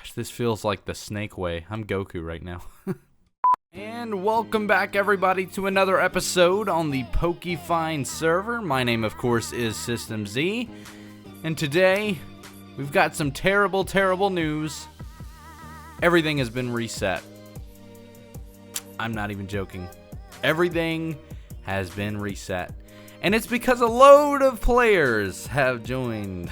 Gosh, this feels like the snake way. I'm Goku right now. And welcome back, everybody, to another episode on the PokeFind server. My name, of course, is System Z. And today, we've got some terrible, terrible news. Everything has been reset. I'm not even joking. Everything has been reset. And it's because a load of players have joined.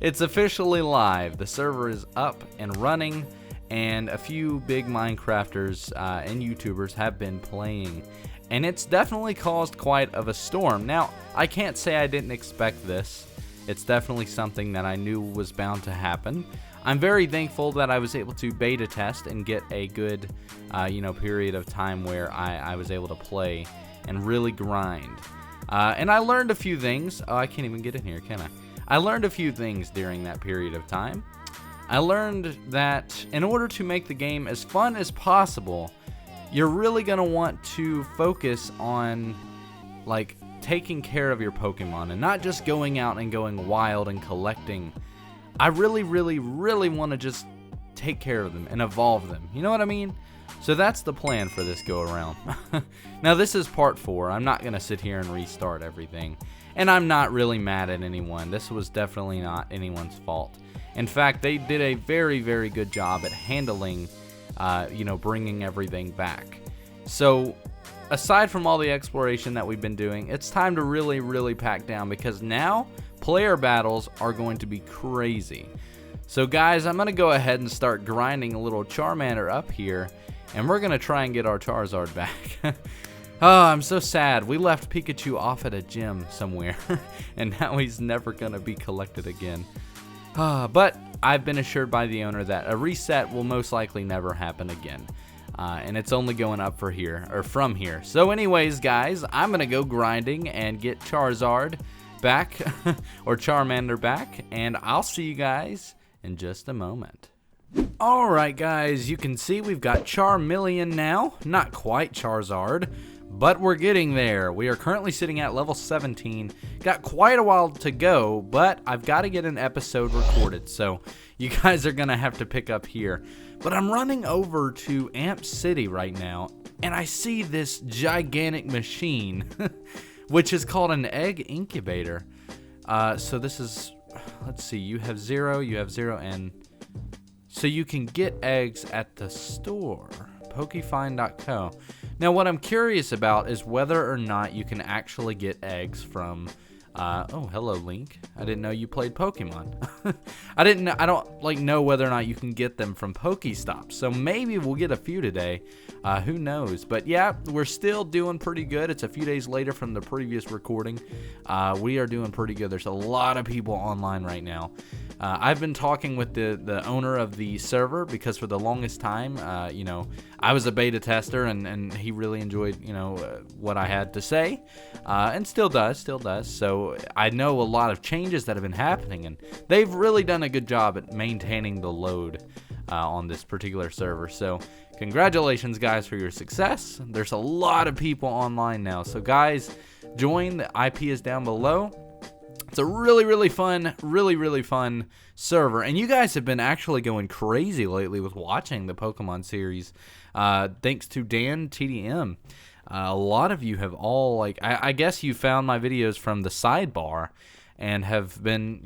It's officially live. The server is up and running, and a few big Minecrafters and YouTubers have been playing. And it's definitely caused quite of a storm. Now, I can't say I didn't expect this. It's definitely something that I knew was bound to happen. I'm very thankful that I was able to beta test and get a good, period of time where I was able to play and really grind. And I learned a few things. Oh, I can't even get in here, can I? I learned a few things during that period of time. I learned that in order to make the game as fun as possible, you're really going to want to focus on, like, taking care of your Pokemon and not just going out and going wild and collecting. I really, really, really want to just take care of them and evolve them. You know what I mean? So that's the plan for this go around. Now this is part 4. I'm not going to sit here and restart everything. And I'm not really mad at anyone. This was definitely not anyone's fault. In fact, they did a very, very good job at handling, bringing everything back. So aside from all the exploration that we've been doing, it's time to really, really pack down, because now player battles are going to be crazy. So guys, I'm going to go ahead and start grinding a little Charmander up here, and we're going to try and get our Charizard back. Oh, I'm so sad. We left Pikachu off at a gym somewhere, and now he's never going to be collected again. But I've been assured by the owner that a reset will most likely never happen again. And it's only going up from here. So anyways, guys, I'm going to go grinding and get Charizard back, or Charmander back, and I'll see you guys in just a moment. Alright guys, you can see we've got Charmeleon now. Not quite Charizard, but we're getting there. We are currently sitting at level 17. Got quite a while to go, but I've got to get an episode recorded, so you guys are going to have to pick up here. But I'm running over to Amp City right now, and I see this gigantic machine, which is called an egg incubator. So this is, let's see, you have 0, and so you can get eggs at the store, pokefind.co. Now what I'm curious about is whether or not you can actually get eggs from, oh, hello Link. I didn't know you played Pokemon. I don't know whether or not you can get them from Pokestops. So maybe we'll get a few today. Who knows? But yeah, we're still doing pretty good. It's a few days later from the previous recording. We are doing pretty good. There's a lot of people online right now. I've been talking with the owner of the server, because for the longest time, I was a beta tester, and he really enjoyed, what I had to say, and still does. So I know a lot of changes that have been happening, and they've really done a good job at maintaining the load on this particular server. So congratulations, guys, for your success. There's a lot of people online now. So guys, join. The IP is down below. It's a really, really fun server, and you guys have been actually going crazy lately with watching the Pokemon series, thanks to Dan TDM. A lot of you have all, I guess you found my videos from the sidebar and have been,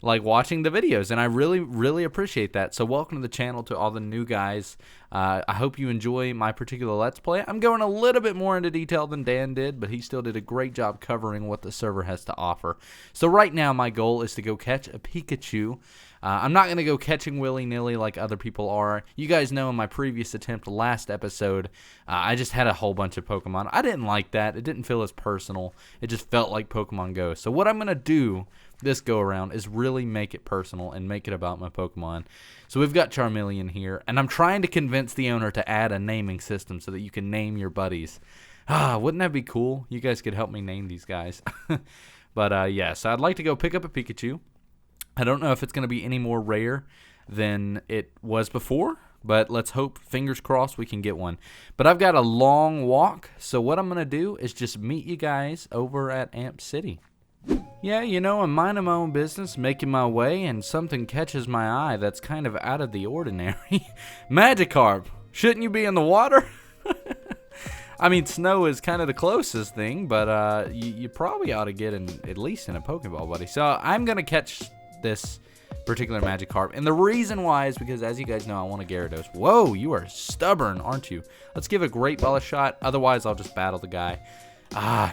watching the videos, and I really, really appreciate that. So welcome to the channel to all the new guys. I hope you enjoy my particular Let's Play. I'm going a little bit more into detail than Dan did, but he still did a great job covering what the server has to offer. So right now, my goal is to go catch a Pikachu. I'm not going to go catching willy-nilly like other people are. You guys know in my previous attempt last episode, I just had a whole bunch of Pokemon. I didn't like that. It didn't feel as personal. It just felt like Pokemon Go. So what I'm going to do this go around is really make it personal and make it about my Pokemon. So we've got Charmeleon here, and I'm trying to convince the owner to add a naming system so that you can name your buddies. Wouldn't that be cool? You guys could help me name these guys. But yeah, so I'd like to go pick up a Pikachu. I don't know if it's going to be any more rare than it was before, but let's hope, fingers crossed, we can get one. But I've got a long walk, so what I'm going to do is just meet you guys over at Amp City. Yeah, you know, I'm minding my own business, making my way, and something catches my eye that's kind of out of the ordinary. Magikarp! Shouldn't you be in the water? I mean, snow is kind of the closest thing, but you probably ought to get at least in a Pokeball, buddy. So I'm going to catch this particular Magikarp. And the reason why is because, as you guys know, I want a Gyarados. Whoa, you are stubborn, aren't you? Let's give a Great Ball a shot. Otherwise, I'll just battle the guy.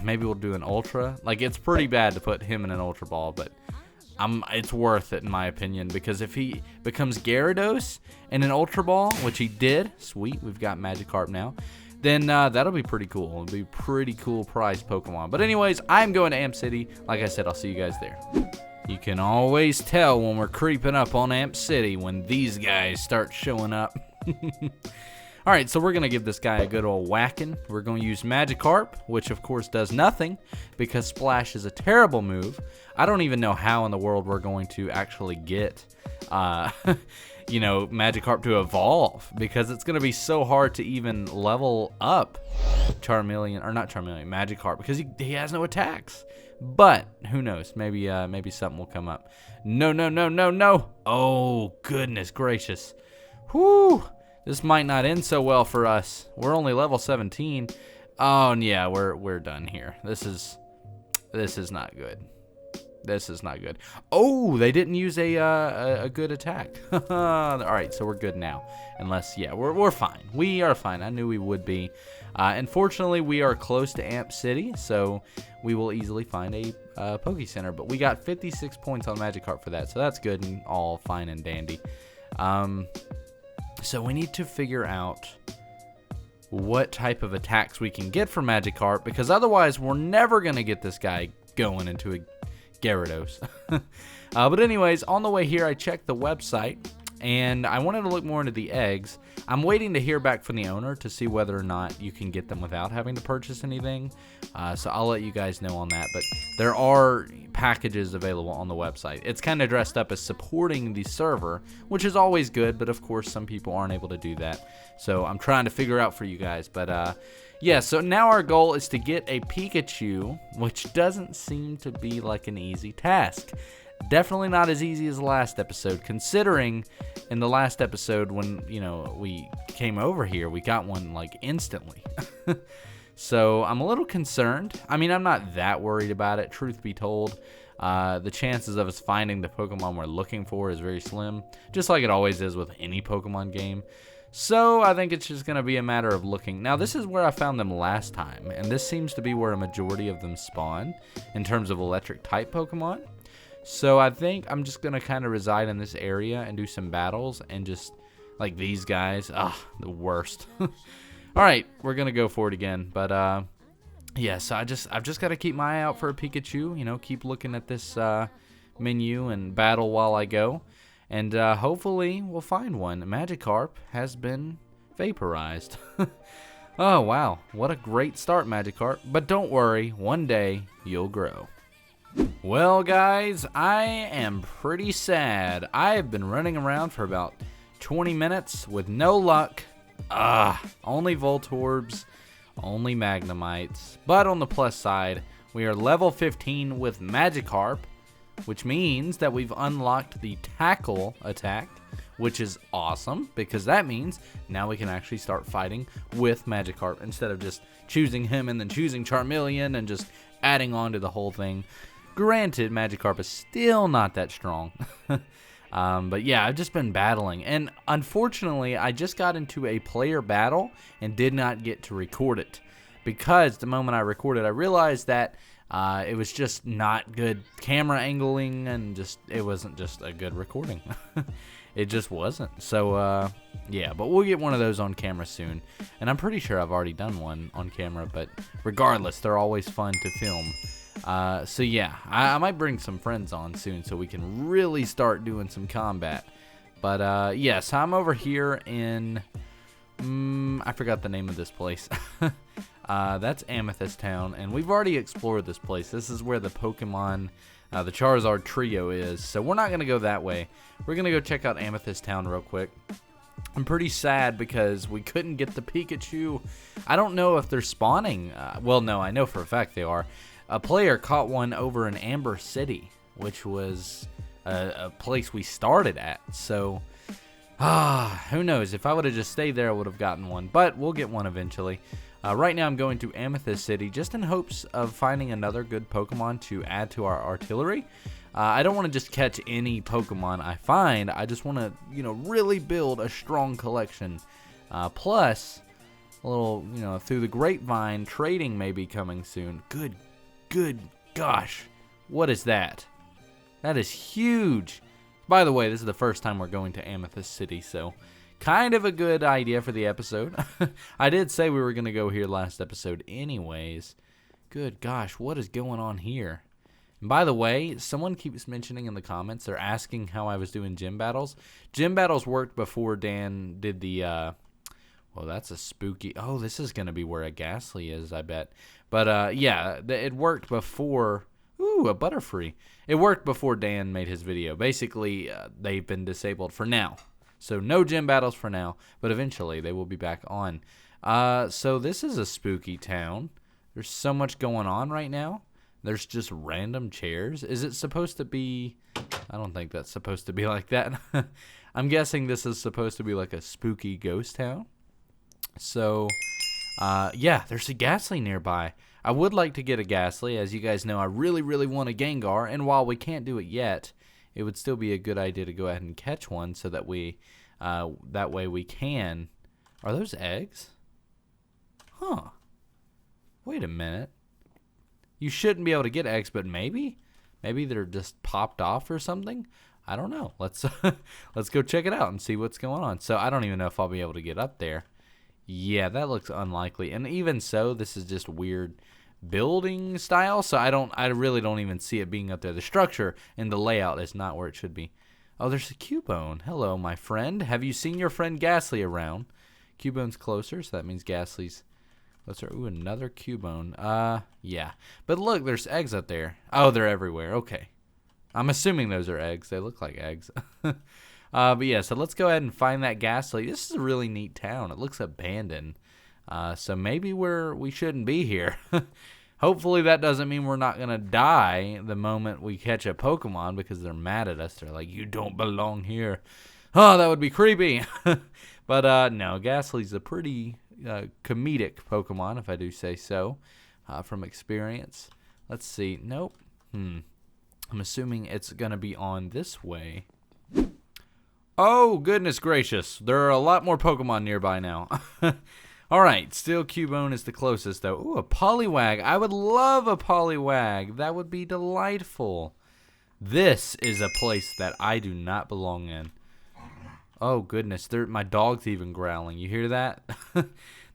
Maybe we'll do an Ultra. Like, it's pretty bad to put him in an Ultra Ball, but it's worth it in my opinion, because if he becomes Gyarados in an Ultra Ball, which he did, sweet, we've got Magikarp now, then that'll be pretty cool. It'll be pretty cool prize Pokemon. But anyways, I'm going to Amp City. Like I said, I'll see you guys there. You can always tell when we're creeping up on Amp City when these guys start showing up. Alright, so we're going to give this guy a good old whacking. We're going to use Magikarp, which of course does nothing because Splash is a terrible move. I don't even know how in the world we're going to actually get you know, Magikarp to evolve, because it's going to be so hard to even level up Magikarp, because he has no attacks. But who knows? Maybe something will come up. No. Oh, goodness gracious. Whew. This might not end so well for us. We're only level 17. Oh, yeah, we're done here. This is not good. This is not good. Oh, they didn't use a good attack. All right, so we're good now. Unless, yeah, we're fine. We are fine. I knew we would be. Unfortunately, we are close to Amp City, so we will easily find a Poke Center. But we got 56 points on Magikarp for that, so that's good and all fine and dandy. So we need to figure out what type of attacks we can get from Magikarp, because otherwise we're never going to get this guy going into a Gyarados. But anyways, on the way here, I checked the website, and I wanted to look more into the eggs. I'm waiting to hear back from the owner to see whether or not you can get them without having to purchase anything. So I'll let you guys know on that. But there are packages available on the website. It's kind of dressed up as supporting the server, which is always good, but of course some people aren't able to do that. So I'm trying to figure out for you guys. But yeah, so now our goal is to get a Pikachu, which doesn't seem to be like an easy task. Definitely not as easy as the last episode, considering in the last episode when, you know, we came over here, we got one like instantly. So I'm a little concerned. I mean, I'm not that worried about it, truth be told. The chances of us finding the Pokemon we're looking for is very slim, just like it always is with any Pokemon game. So I think it's just going to be a matter of looking. Now, this is where I found them last time, and this seems to be where a majority of them spawn in terms of electric type Pokemon. So I think I'm just going to kind of reside in this area and do some battles, and just like these guys, the worst. All right, we're going to go for it again. But yeah, so I've just got to keep my eye out for a Pikachu, you know, keep looking at this menu and battle while I go. And hopefully we'll find one. Magikarp has been vaporized. Oh, wow. What a great start, Magikarp. But don't worry, one day you'll grow. Well, guys, I am pretty sad. I have been running around for about 20 minutes with no luck. Only Voltorbs, only Magnemites. But on the plus side, we are level 15 with Magikarp, which means that we've unlocked the Tackle attack, which is awesome, because that means now we can actually start fighting with Magikarp instead of just choosing him and then choosing Charmeleon and just adding on to the whole thing. Granted, Magikarp is still not that strong. But yeah, I've just been battling, and unfortunately, I just got into a player battle and did not get to record it, because the moment I recorded, I realized that it was just not good camera angling, and it wasn't just a good recording. It just wasn't. So yeah, but we'll get one of those on camera soon, and I'm pretty sure I've already done one on camera, but regardless, they're always fun to film. So yeah, I might bring some friends on soon so we can really start doing some combat. But yes, I'm over here in I forgot the name of this place. That's Amethyst Town, and we've already explored this place. This is where the Pokemon, the Charizard trio is. So we're not going to go that way. We're going to go check out Amethyst Town real quick. I'm pretty sad because we couldn't get the Pikachu. I don't know if they're spawning. Well, no, I know for a fact they are. a player caught one over in Amber City, which was a place we started at. So, who knows? If I would have just stayed there, I would have gotten one. But we'll get one eventually. Right now, I'm going to Amethyst City just in hopes of finding another good Pokemon to add to our artillery. I don't want to just catch any Pokemon I find. I just want to, really build a strong collection. Plus, a little, through the grapevine, trading may be coming soon. Good gosh. What is that? That is huge. By the way, this is the first time we're going to Amethyst City, so kind of a good idea for the episode. I did say we were going to go here last episode anyways. Good gosh, what is going on here? And by the way, someone keeps mentioning in the comments, they're asking how I was doing gym battles. Gym battles worked before Dan did the, well, that's a spooky, oh, this is going to be where a Ghastly is, I bet. But, yeah, it worked before, ooh, a Butterfree. It worked before Dan made his video. Basically, they've been disabled for now. So no gym battles for now, but eventually they will be back on. So this is a spooky town. There's so much going on right now. There's just random chairs. Is it supposed to be... I don't think that's supposed to be like that. I'm guessing this is supposed to be like a spooky ghost town. So, yeah, there's a Ghastly nearby. I would like to get a Ghastly. As you guys know, I really, really want a Gengar. And while we can't do it yet, it would still be a good idea to go ahead and catch one so that that way we can... Are those eggs? Huh. Wait a minute. You shouldn't be able to get eggs, but maybe they're just popped off or something. I don't know. Let's go check it out and see what's going on. So I don't even know if I'll be able to get up there. Yeah, that looks unlikely. And even so, this is just weird building style. So I really don't even see it being up there. The structure and the layout is not where it should be. Oh, there's a Cubone. Hello, my friend. Have you seen your friend Ghastly around? Cubone's closer, so that means Ghastly's closer. Ooh, another Cubone. Yeah. But look, there's eggs up there. Oh, they're everywhere. Okay. I'm assuming those are eggs. They look like eggs. But yeah, so let's go ahead and find that Ghastly. This is a really neat town. It looks abandoned. So maybe we shouldn't be here. Hopefully that doesn't mean we're not going to die the moment we catch a Pokemon because they're mad at us. They're like, you don't belong here. Oh, that would be creepy. But no, Ghastly's a pretty comedic Pokemon, if I do say so, from experience. Let's see. Nope. I'm assuming it's going to be on this way. Oh, goodness gracious. There are a lot more Pokemon nearby now. Alright, still Cubone is the closest, though. Ooh, a Poliwag. I would love a Poliwag. That would be delightful. This is a place that I do not belong in. Oh, goodness. My dog's even growling. You hear that?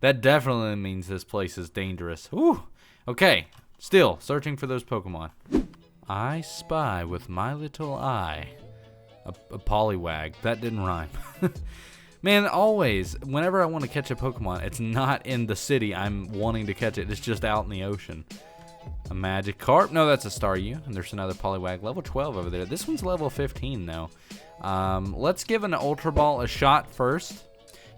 That definitely means this place is dangerous. Ooh. Okay, still searching for those Pokemon. I spy with my little eye. A Poliwag. That didn't rhyme. Man, always, whenever I want to catch a Pokemon, it's not in the city I'm wanting to catch it. It's just out in the ocean. A Magikarp. No, that's a Staryu. And there's another Poliwag. Level 12 over there. This one's level 15, though. Let's give an Ultra Ball a shot first.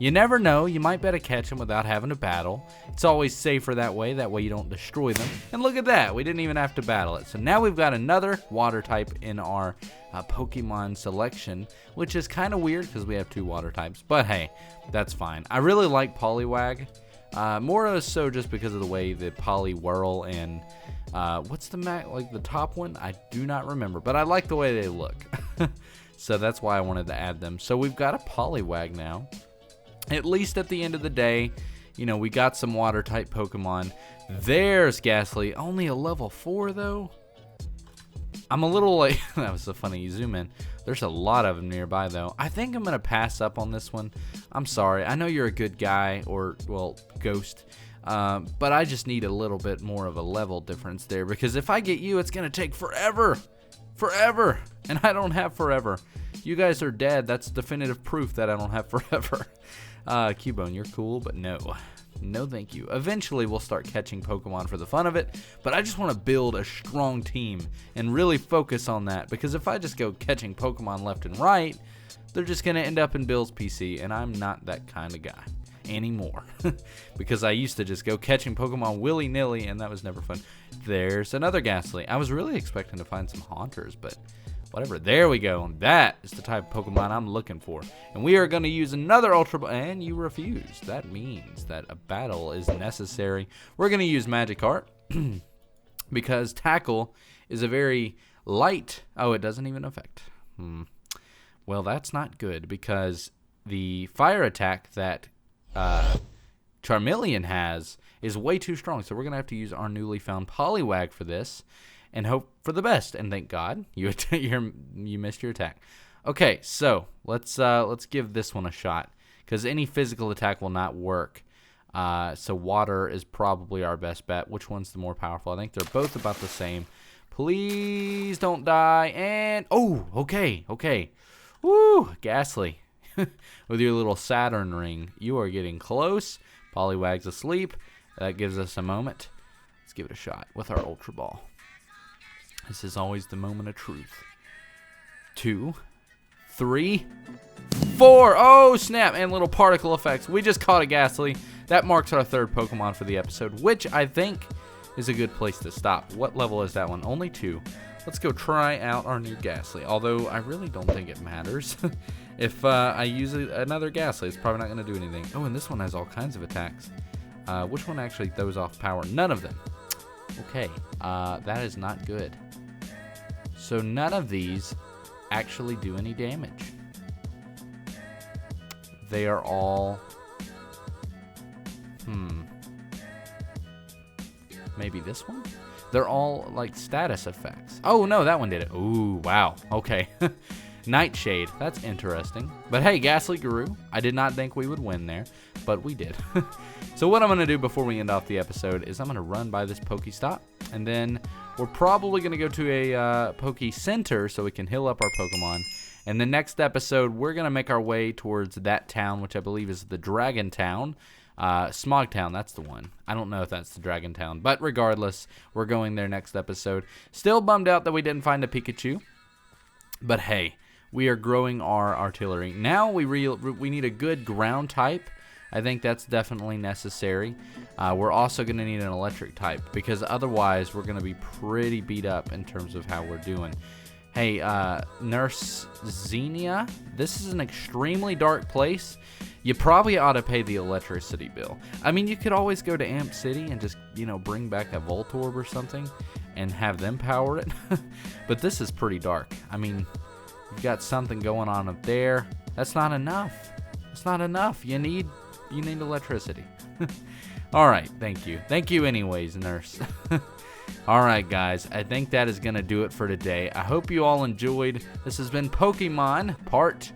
You never know. You might better catch them without having to battle. It's always safer that way. That way you don't destroy them. And look at that. We didn't even have to battle it. So now we've got another water type in our Pokemon selection, which is kind of weird because we have 2 water types. But hey, that's fine. I really like Poliwag. More so just because of the way the Poliwhirl and what's the top one? I do not remember. But I like the way they look. So that's why I wanted to add them. So we've got a Poliwag now. At least at the end of the day, we got some water type Pokemon. There's Ghastly. Only a level 4 though. I'm a little like, that was so funny. You zoom in. There's a lot of them nearby though. I think I'm going to pass up on this one. I'm sorry. I know you're a good guy or, well, ghost. But I just need a little bit more of a level difference there. Because if I get you, it's going to take forever. Forever. And I don't have forever. You guys are dead. That's definitive proof that I don't have forever. Cubone, you're cool, but no. No thank you. Eventually we'll start catching Pokemon for the fun of it, but I just want to build a strong team and really focus on that, because if I just go catching Pokemon left and right, they're just going to end up in Bill's PC, and I'm not that kind of guy. anymore. Because I used to just go catching Pokemon willy-nilly, and that was never fun. There's another Ghastly. I was really expecting to find some Haunters, but whatever. There we go. That is the type of Pokemon I'm looking for. And we are going to use another Ultra Ball, and you refuse. That means that a battle is necessary. We're going to use Magikarp because Tackle is a very light. Oh, it doesn't even affect. Well, that's not good because the fire attack that Charmeleon has is way too strong. So we're going to have to use our newly found Poliwag for this and hope for the best. And thank God you missed your attack. Okay, so let's give this one a shot because any physical attack will not work. So water is probably our best bet. Which one's the more powerful? I think they're both about the same. Please don't die. And, oh, okay. Woo, Ghastly. With your little Saturn ring. You are getting close. Poliwag's asleep. That gives us a moment. Let's give it a shot with our Ultra Ball. This is always the moment of truth. 2, 3, 4. Oh, snap. And little particle effects. We just caught a Ghastly. That marks our third Pokemon for the episode, which I think is a good place to stop. What level is that one? Only 2. Let's go try out our new Ghastly, although I really don't think it matters. If I use another Ghastly, it's probably not going to do anything. Oh, and this one has all kinds of attacks. Which one actually throws off power? None of them. Okay, that is not good. So none of these actually do any damage. They are all... Maybe this one? They're all like status effects. Oh no, that one did it. Ooh, wow. Okay. Nightshade. That's interesting. But hey, Ghastly grew. I did not think we would win there, but we did. So what I'm going to do before we end off the episode is I'm going to run by this Pokestop, and then we're probably going to go to a Poke Center so we can heal up our Pokemon. And the next episode, we're going to make our way towards that town, which I believe is the Dragon Town. Smog Town, that's the one. I don't know if that's the Dragon Town, but regardless, we're going there next episode. Still bummed out that we didn't find a Pikachu, but hey, we are growing our artillery. Now we need a good ground type. I think that's definitely necessary. We're also going to need an electric type because otherwise we're going to be pretty beat up in terms of how we're doing. Hey, Nurse Xenia, this is an extremely dark place. You probably ought to pay the electricity bill. I mean, you could always go to Amp City and just, bring back a Voltorb or something and have them power it. But this is pretty dark. I mean, you've got something going on up there. That's not enough. It's not enough. You need electricity. All right, thank you. Thank you anyways, Nurse. All right, guys, I think that is going to do it for today. I hope you all enjoyed. This has been Pokemon Part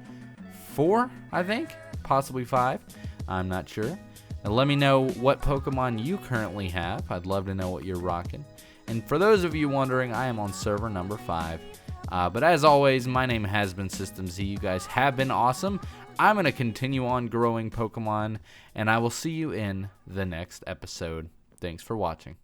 4, I think. Possibly 5. I'm not sure. Now, let me know what Pokemon you currently have. I'd love to know what you're rocking. And for those of you wondering, I am on server number 5. But as always, my name has been System Z. You guys have been awesome. I'm going to continue on growing Pokemon, and I will see you in the next episode. Thanks for watching.